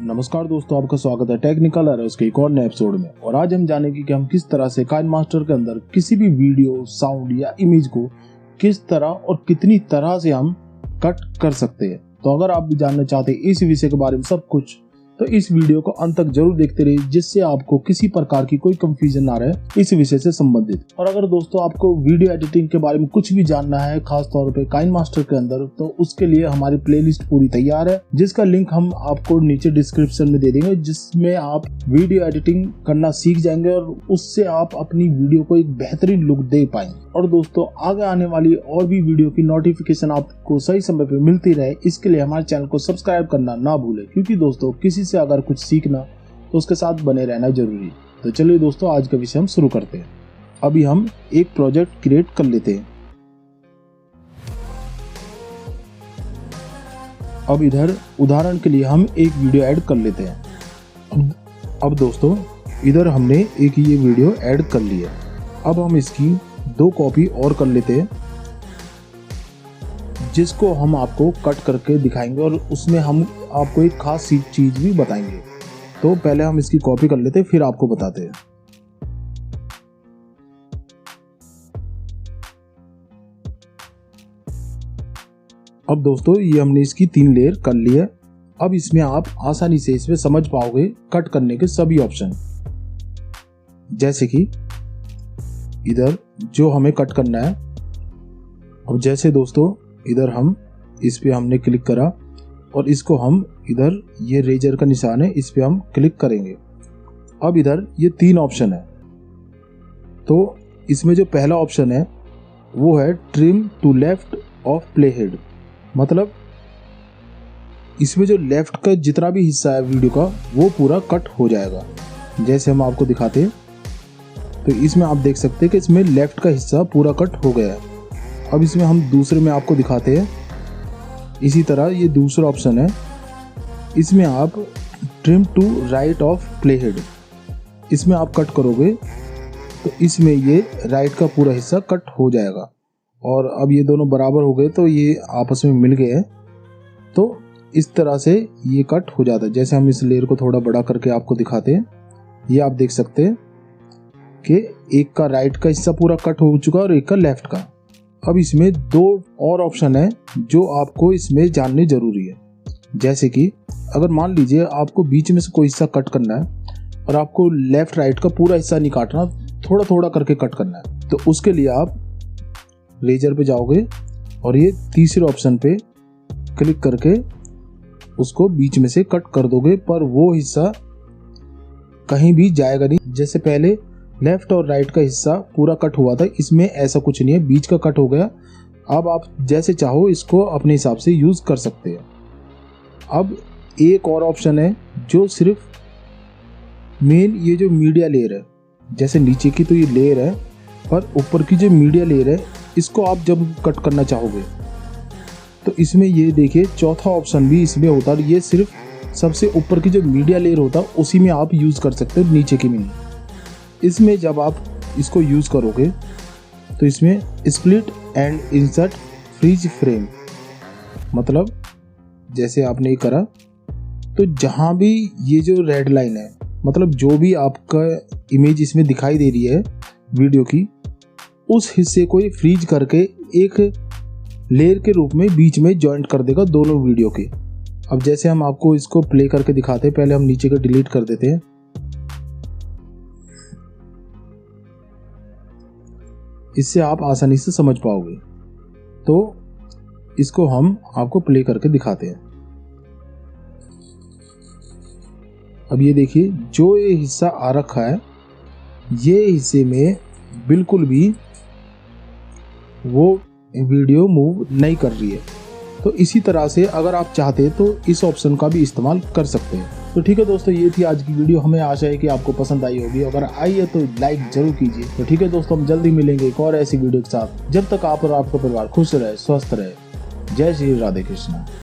नमस्कार दोस्तों, आपका स्वागत है टेक्निकल एरर्स के एक और नए एपिसोड में। और आज हम जानेंगे कि हम किस तरह से काइनमास्टर के अंदर किसी भी वीडियो, साउंड या इमेज को किस तरह और कितनी तरह से हम कट कर सकते हैं। तो अगर आप भी जानना चाहते हैं इस विषय के बारे में सब कुछ, तो इस वीडियो को अंत तक जरूर देखते रहिए, जिससे आपको किसी प्रकार की कोई कंफ्यूजन ना रहे इस विषय से संबंधित। और अगर दोस्तों आपको वीडियो एडिटिंग के बारे में कुछ भी जानना है, खास तौर पे काइनमास्टर के अंदर, तो उसके लिए हमारी प्लेलिस्ट पूरी तैयार है, जिसका लिंक हम आपको नीचे डिस्क्रिप्शन में दे देंगे, जिसमें आप वीडियो एडिटिंग करना सीख जाएंगे और उससे आप अपनी वीडियो को एक बेहतरीन लुक दे पाएंगे। और दोस्तों आगे आने वाली और भी वीडियो की नोटिफिकेशन आपको सही समय पे मिलती रहे, इसके लिए हमारे चैनल को सब्सक्राइब करना ना भूलें, क्योंकि दोस्तों किसी से अगर कुछ सीखना तो उसके साथ बने रहना जरूरी। तो चलिए दोस्तों, आज का विषय हम शुरू करते हैं। अभी हम एक प्रोजेक्ट क्रिएट कर लेते हैं। अब इधर उदाहरण के लिए हम एक वीडियो ऐड कर लेते हैं। अब दोस्तों इधर हमने एक ये वीडियो ऐड कर ली है। अब हम इसकी 2 कॉपी और कर लेते हैं, जिसको हम आपको कट करके दिखाएंगे और उसमें हम आपको एक खास सी चीज भी बताएंगे। तो पहले हम इसकी कॉपी कर लेते हैं, फिर आपको बताते हैं। अब दोस्तों ये हमने इसकी 3 लेयर कर ली है। अब इसमें आप आसानी से इसमें समझ पाओगे कट करने के सभी ऑप्शन, जैसे कि इधर जो हमें कट करना है। अब जैसे दोस्तों इधर हम इस पे हमने क्लिक करा और इसको हम इधर ये रेजर का निशान है, इस पे हम क्लिक करेंगे। अब इधर ये 3 ऑप्शन है। तो इसमें जो पहला ऑप्शन है वो है trim to left of play head, मतलब इसमें जो लेफ्ट का जितना भी हिस्सा है वीडियो का वो पूरा कट हो जाएगा। जैसे हम आपको दिखाते हैं तो इसमें आप देख सकते हैं कि इसमें लेफ्ट का हिस्सा पूरा कट हो गया है। अब इसमें हम दूसरे में आपको दिखाते हैं। इसी तरह ये दूसरा ऑप्शन है, इसमें आप trim to right of play head, इसमें आप कट करोगे तो इसमें ये राइट का पूरा हिस्सा कट हो जाएगा। और अब ये दोनों बराबर हो गए तो ये आपस में मिल गए हैं, तो इस तरह से ये कट हो जाता है। जैसे हम इस लेयर को थोड़ा बड़ा करके आपको दिखाते हैं, ये आप देख सकते हैं कि एक का राइट का हिस्सा पूरा कट हो चुका है और एक का लेफ्ट का। अब इसमें 2 और ऑप्शन है जो आपको इसमें जानने जरूरी है। जैसे कि अगर मान लीजिए आपको बीच में से कोई हिस्सा कट करना है और आपको लेफ्ट राइट का पूरा हिस्सा नहीं काटना, थोड़ा थोड़ा करके कट करना है, तो उसके लिए आप रेजर पे जाओगे और ये तीसरे ऑप्शन पे क्लिक करके उसको बीच में से कट कर दोगे, पर वो हिस्सा कहीं भी जाएगा नहीं। जैसे पहले लेफ्ट और राइट का हिस्सा पूरा कट हुआ था, इसमें ऐसा कुछ नहीं है, बीच का कट हो गया। अब आप जैसे चाहो इसको अपने हिसाब से यूज कर सकते हैं। अब एक और ऑप्शन है जो सिर्फ मेन ये जो मीडिया लेयर है, जैसे नीचे की तो ये लेयर है, पर ऊपर की जो मीडिया लेयर है इसको आप जब कट करना चाहोगे तो इसमें ये देखिए चौथा ऑप्शन भी इसमें होता है। ये सिर्फ सबसे ऊपर की जो मीडिया लेयर होता है उसी में आप यूज कर सकते हो, नीचे की नहीं। इसमें जब आप इसको यूज करोगे तो इसमें split and insert freeze frame, मतलब जैसे आपने ये करा तो जहां भी ये जो रेड लाइन है, मतलब जो भी आपका इमेज इसमें दिखाई दे रही है वीडियो की, उस हिस्से को ये फ्रीज करके एक लेयर के रूप में बीच में जॉइंट कर देगा दोनों वीडियो के। अब जैसे हम आपको इसको प्ले करके दिखाते हैं, पहले हम नीचे का डिलीट कर देते हैं। इससे आप आसानी से समझ पाओगे। तो इसको हम आपको प्ले करके दिखाते हैं। अब ये देखिए जो ये हिस्सा आ रखा है, ये हिस्से में बिल्कुल भी वो वीडियो मूव नहीं कर रही है। तो इसी तरह से अगर आप चाहते हैं तो इस ऑप्शन का भी इस्तेमाल कर सकते हैं। तो ठीक है दोस्तों, ये थी आज की वीडियो। हमें आशा है कि आपको पसंद आई होगी। अगर आई है तो लाइक जरूर कीजिए। तो ठीक है दोस्तों, हम जल्दी मिलेंगे एक और ऐसी वीडियो के साथ। जब तक आप और आपका परिवार खुश रहे, स्वस्थ रहे। जय श्री राधे कृष्ण।